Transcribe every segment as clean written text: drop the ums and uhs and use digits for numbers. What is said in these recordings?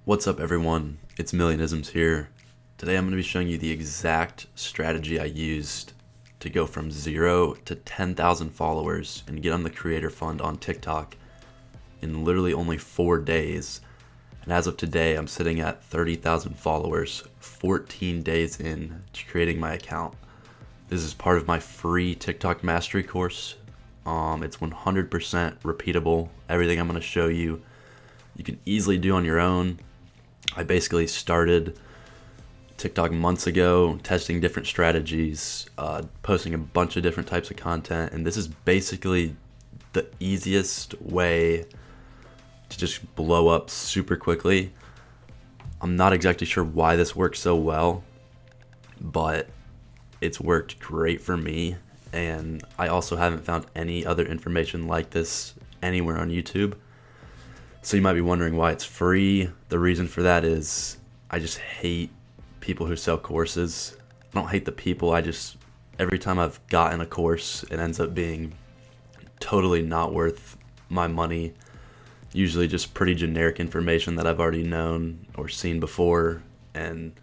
What's up everyone, it's Millionisms here. Today I'm going to be showing you the exact strategy I used to go from 0 to 10,000 followers and get on the Creator Fund on TikTok in literally only 4 days. And as of today, I'm sitting at 30,000 followers 14 days in to creating my account. This is part of my free TikTok mastery course. It's 100% repeatable. Everything I'm going to show you, you can easily do on your own. I basically started TikTok months ago, testing different strategies, posting a bunch of different types of content, and this is basically the easiest way to just blow up super quickly. I'm not exactly sure why this works so well, but it's worked great for me, and I also haven't found any other information like this anywhere on YouTube. So you might be wondering why it's free. The reason for that is I just hate people who sell courses. I don't hate the people, every time I've gotten a course, it ends up being totally not worth my money. Usually just pretty generic information that I've already known or seen before, and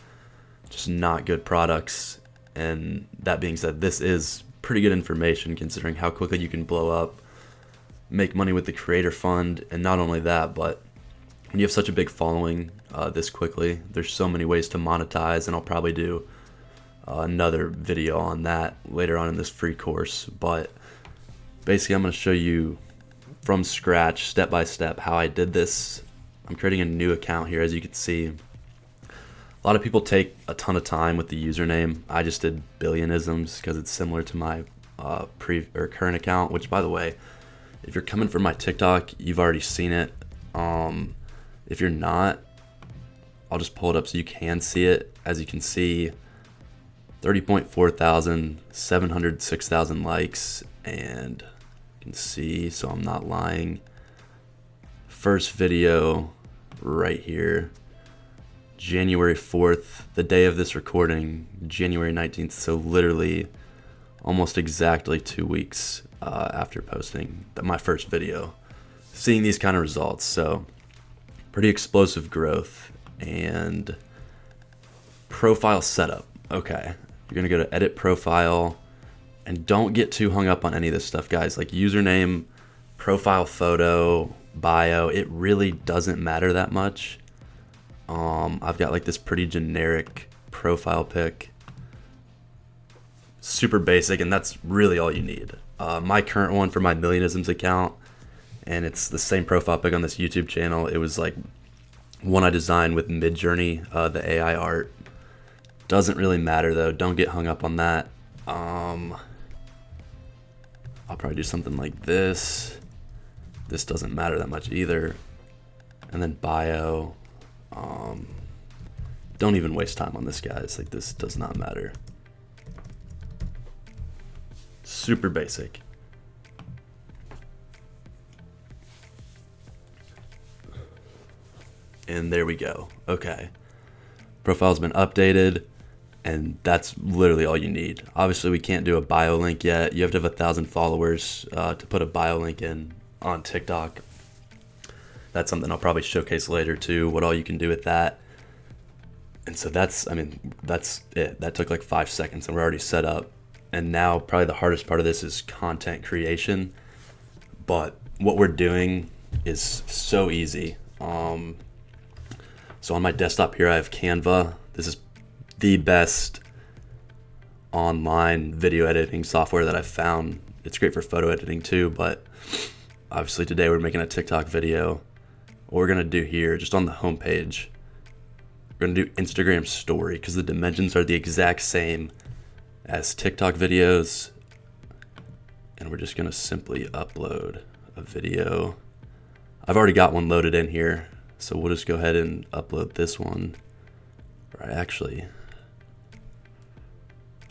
just not good products. And that being said, this is pretty good information considering how quickly you can blow up, make money with the Creator Fund, and not only that, but when you have such a big following this quickly, there's so many ways to monetize, and I'll probably do another video on that later on in this free course. But basically I'm going to show you from scratch, step by step, how I did this. I'm creating a new account here, as you can see. A lot of people take a ton of time with the username. I just did Billionisms because it's similar to my current account, which, by the way, if you're coming from my TikTok, you've already seen it. If you're not, I'll just pull it up so you can see it. As you can see, 30.4 thousand, 706,000 likes, and you can see, so I'm not lying, first video right here, January 4th, the day of this recording, January 19th, so literally almost exactly 2 weeks after posting my first video, seeing these kind of results. So pretty explosive growth. And profile setup. Okay, you're gonna go to edit profile, and don't get too hung up on any of this stuff, guys. Like username, profile photo, bio, it really doesn't matter that much. I've got like this pretty generic profile pic, super basic, and that's really all you need. My current one for my Millionisms account, and it's the same profile pic on this YouTube channel. It was like one I designed with Midjourney, the AI art. Doesn't really matter though, don't get hung up on that. I'll probably do something like this. This doesn't matter that much either. And then bio. Don't even waste time on this, guys. Like, this does not matter. Super basic. And there we go. Okay. Profile's been updated, and that's literally all you need. Obviously, we can't do a bio link yet. You have to have 1,000 followers to put a bio link in on TikTok. That's something I'll probably showcase later too, what all you can do with that. And so that's it. That took like 5 seconds and we're already set up. And now probably the hardest part of this is content creation. But what we're doing is so easy. So on my desktop here, I have Canva. This is the best online video editing software that I've found. It's great for photo editing too, but obviously today we're making a TikTok video. What we're gonna do here, just on the home page, we're gonna do Instagram story because the dimensions are the exact same as TikTok videos, and we're just gonna simply upload a video. I've already got one loaded in here, so we'll just go ahead and upload this one. Or actually,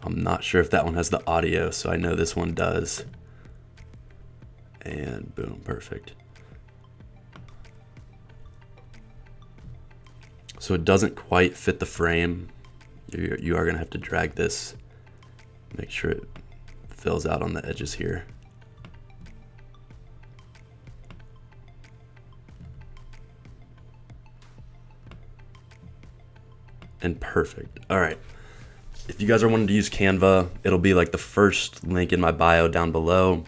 I'm not sure if that one has the audio, so I know this one does. And boom, perfect. So it doesn't quite fit the frame. You are gonna have to drag this, make sure it fills out on the edges here. and perfect. All right. If you guys are wanting to use Canva, it'll be like the first link in my bio down below.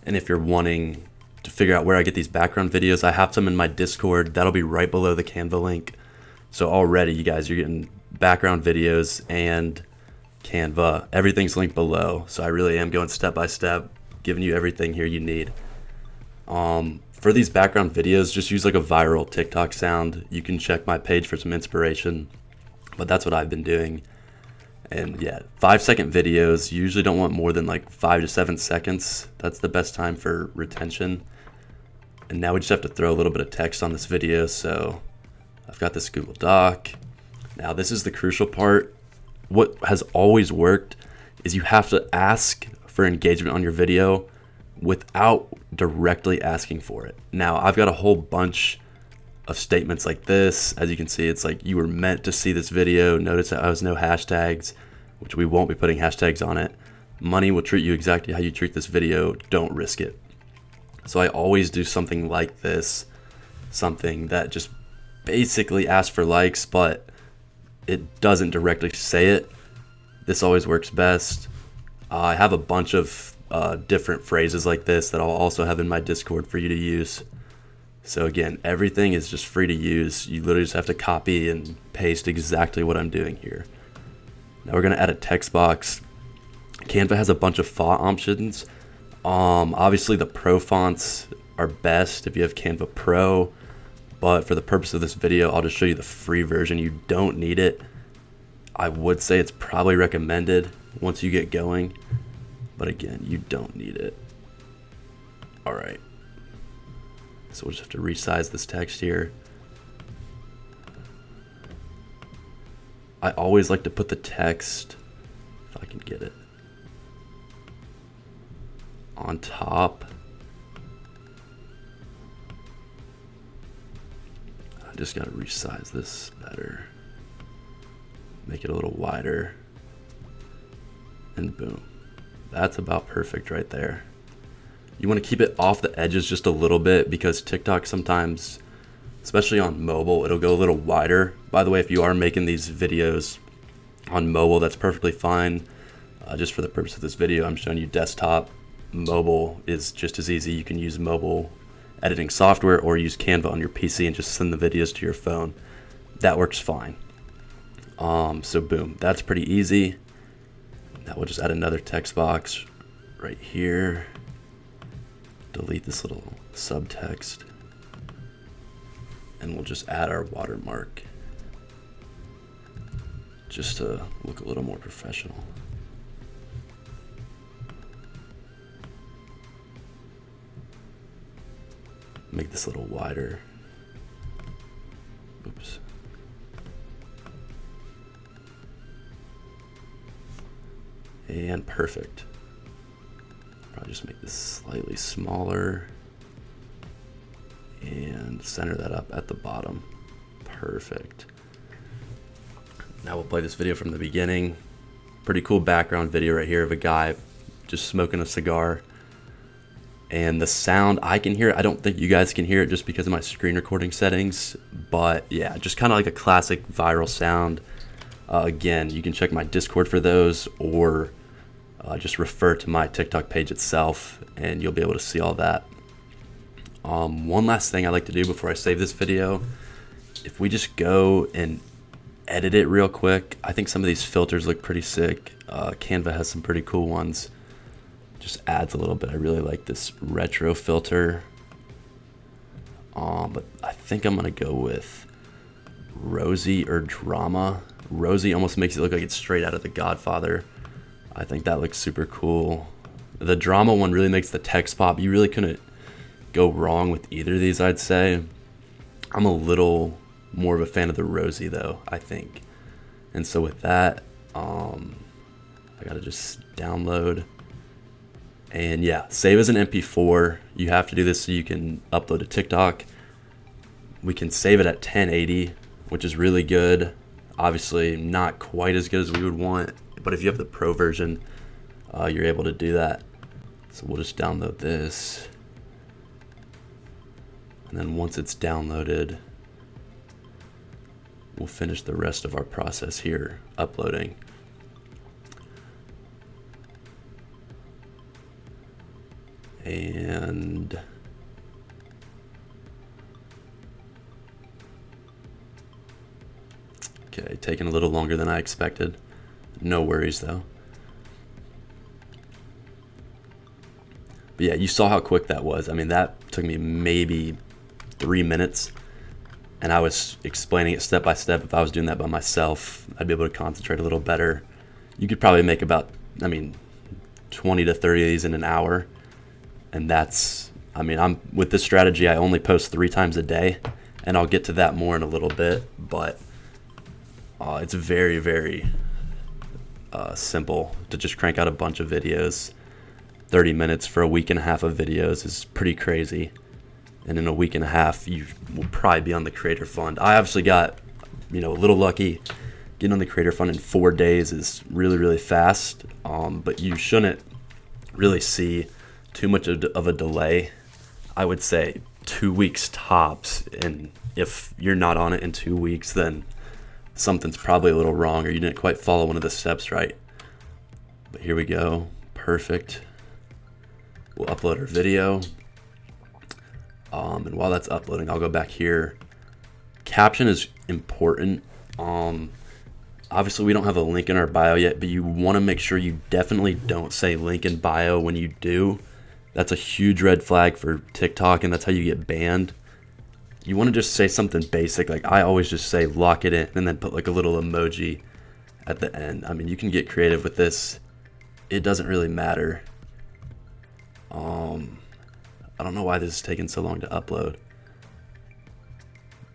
And if you're wanting to figure out where I get these background videos, I have some in my Discord. That'll be right below the Canva link. So already, you guys, you're getting background videos and Canva. Everything's linked below. So I really am going step by step, giving you everything here you need. For these background videos, just use like a viral TikTok sound. You can check my page for some inspiration, but that's what I've been doing. And yeah, 5-second videos. You usually don't want more than like 5 to 7 seconds. That's the best time for retention. And now we just have to throw a little bit of text on this video. So I've got this Google Doc. Now this is the crucial part. What has always worked is you have to ask for engagement on your video without directly asking for it. Now I've got a whole bunch of statements like this. As you can see, it's like, you were meant to see this video. Notice that I was no hashtags, which we won't be putting hashtags on it. Money will treat you exactly how you treat this video. Don't risk it. So I always do something like this, something that just basically asks for likes, but it doesn't directly say it. This always works best. I have a bunch of different phrases like this that I'll also have in my Discord for you to use. So again, everything is just free to use. You literally just have to copy and paste exactly what I'm doing here. Now we're gonna add a text box. Canva has a bunch of font options. Obviously the Pro fonts are best if you have Canva Pro, but for the purpose of this video, I'll just show you the free version. You don't need it. I would say it's probably recommended once you get going, but again, you don't need it. All right. So we'll just have to resize this text here. I always like to put the text, if I can get it, on top. I just gotta resize this better. Make it a little wider. And boom. That's about perfect right there. You want to keep it off the edges just a little bit because TikTok sometimes, especially on mobile, it'll go a little wider. By the way, if you are making these videos on mobile, that's perfectly fine. Just for the purpose of this video, I'm showing you desktop. Mobile is just as easy. You can use mobile editing software or use Canva on your PC and just send the videos to your phone. That works fine. So boom, that's pretty easy. Now we'll just add another text box right here. Delete this little subtext, and we'll just add our watermark just to look a little more professional. Make this a little wider. Oops. And perfect. Probably just make this slightly smaller and center that up at the bottom. Perfect. Now we'll play this video from the beginning. Pretty cool background video right here of a guy just smoking a cigar. And the sound, I can hear it. I don't think you guys can hear it just because of my screen recording settings. But yeah, just kind of like a classic viral sound. Again, you can check my Discord for those, or just refer to my TikTok page itself and you'll be able to see all that. One last thing I like to do before I save this video, if we just go and edit it real quick, I think some of these filters look pretty sick. Canva has some pretty cool ones. Just adds a little bit. I really like this retro filter. But I think I'm gonna go with Rosy or Drama. Rosy almost makes it look like it's straight out of The Godfather. I think that looks super cool. The Drama one really makes the text pop. You really couldn't go wrong with either of these, I'd say. I'm a little more of a fan of the Rosy though, I think. And so with that, I gotta just download. And yeah, save as an MP4. You have to do this so you can upload to TikTok. We can save it at 1080, which is really good. Obviously not quite as good as we would want, but if you have the Pro version, you're able to do that. So we'll just download this. And then once it's downloaded, we'll finish the rest of our process here, uploading. And okay, taking a little longer than I expected. No worries though. But yeah, you saw how quick that was. I mean, that took me maybe 3 minutes, and I was explaining it step by step. If I was doing that by myself, I'd be able to concentrate a little better. You could probably make about, 20 to 30 of these in an hour. And that's, I'm with this strategy, I only post 3 times a day, and I'll get to that more in a little bit, but it's very, very simple to just crank out a bunch of videos. 30 minutes for a week and a half of videos is pretty crazy. And in a week and a half, you will probably be on the Creator Fund. I obviously got, a little lucky. Getting on the Creator Fund in 4 days is really, really fast, but you shouldn't really see too much of a delay. I would say 2 weeks tops, and if you're not on it in 2 weeks, then something's probably a little wrong, or you didn't quite follow one of the steps right. But here we go. Perfect. We'll upload our video, and while that's uploading, I'll go back here. Caption is important. Obviously we don't have a link in our bio yet, but you want to make sure you definitely don't say link in bio when you do. That's a huge red flag for TikTok, and that's how you get banned. You want to just say something basic. Like I always just say lock it in and then put like a little emoji at the end. You can get creative with this. It doesn't really matter. I don't know why this is taking so long to upload,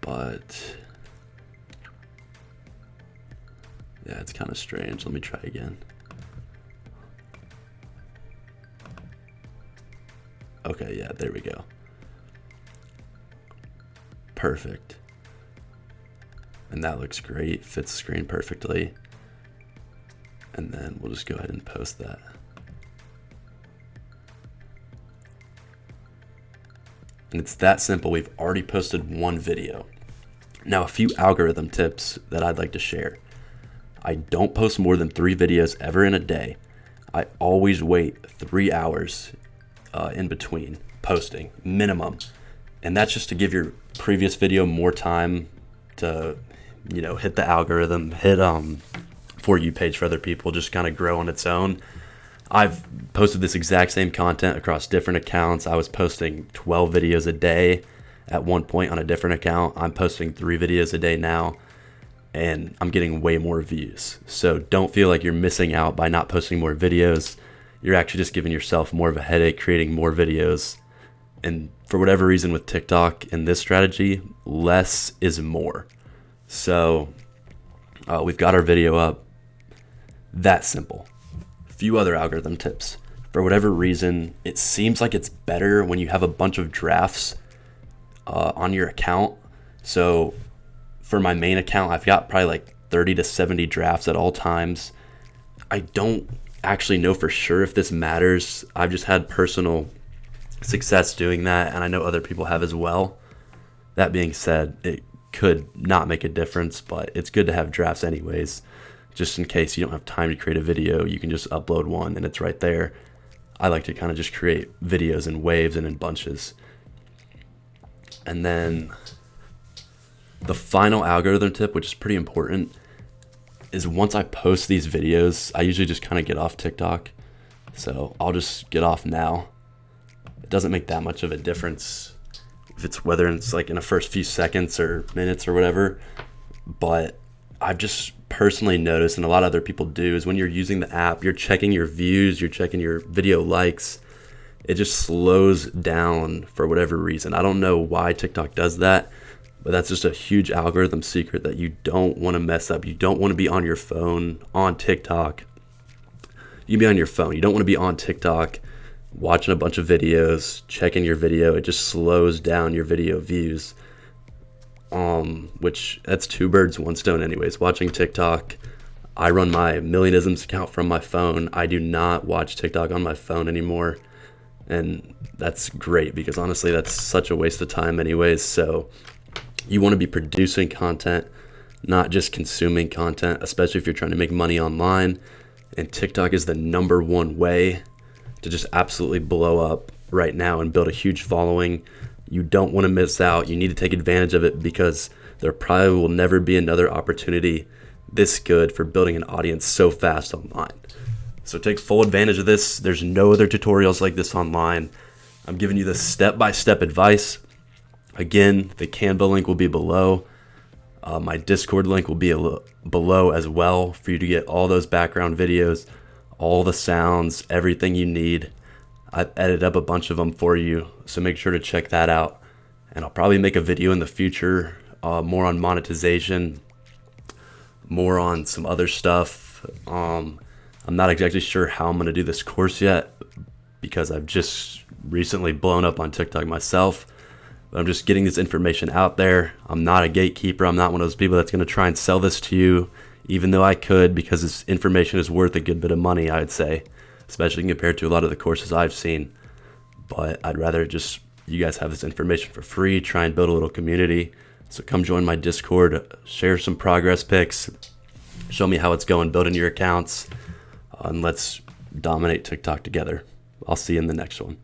but yeah, it's kind of strange. Let me try again. Okay, yeah, there we go. Perfect. And that looks great, fits the screen perfectly. And then we'll just go ahead and post that. And it's that simple. We've already posted 1 video. Now, a few algorithm tips that I'd like to share. I don't post more than 3 videos ever in a day. I always wait 3 hours in between posting, minimum. And that's just to give your previous video more time to, hit the algorithm, hit For You page for other people, just kind of grow on its own. I've posted this exact same content across different accounts. I was posting 12 videos a day at one point on a different account. I'm posting 3 videos a day now, and I'm getting way more views. So don't feel like you're missing out by not posting more videos. You're actually just giving yourself more of a headache creating more videos. And for whatever reason with TikTok in this strategy, less is more. So we've got our video up. That simple. Few other algorithm tips. For whatever reason, it seems like it's better when you have a bunch of drafts on your account. So for my main account, I've got probably like 30 to 70 drafts at all times. I don't actually know for sure if this matters. I've just had personal success doing that, and I know other people have as well. That being said, it could not make a difference, but it's good to have drafts anyways. Just in case you don't have time to create a video, you can just upload one and it's right there. I like to kind of just create videos in waves and in bunches. And then the final algorithm tip, which is pretty important, is once I post these videos, I usually just kind of get off TikTok. So I'll just get off now. It doesn't make that much of a difference if it's whether it's like in the first few seconds or minutes or whatever. But I've just personally noticed, and a lot of other people do, is when you're using the app, you're checking your views, you're checking your video likes. It just slows down for whatever reason. I don't know why TikTok does that, but that's just a huge algorithm secret that you don't want to mess up. You don't want to be on your phone on TikTok. You can be on your phone. You don't want to be on TikTok watching a bunch of videos, checking your video. It just slows down your video views. Which that's 2 birds, 1 stone anyways. Watching TikTok, I run my Millionisms account from my phone. I do not watch TikTok on my phone anymore. And that's great because honestly, that's such a waste of time anyways. So you want to be producing content not just consuming content, especially if you're trying to make money online. And TikTok is the number one way to just absolutely blow up right now and build a huge following. You don't want to miss out. You need to take advantage of it because there probably will never be another opportunity this good for building an audience so fast online. So take full advantage of this. There's no other tutorials like this online. I'm giving you the step-by-step advice. Again, the Canva link will be below. My Discord link will be below as well for you to get all those background videos, all the sounds, everything you need. I've edited up a bunch of them for you, so make sure to check that out. And I'll probably make a video in the future, more on monetization, more on some other stuff. I'm not exactly sure how I'm going to do this course yet because I've just recently blown up on TikTok myself. But I'm just getting this information out there. I'm not a gatekeeper. I'm not one of those people that's going to try and sell this to you, even though I could, because this information is worth a good bit of money, I'd say, especially compared to a lot of the courses I've seen. But I'd rather just you guys have this information for free, try and build a little community. So come join my Discord, share some progress pics, show me how it's going building your accounts, and let's dominate TikTok together. I'll see you in the next one.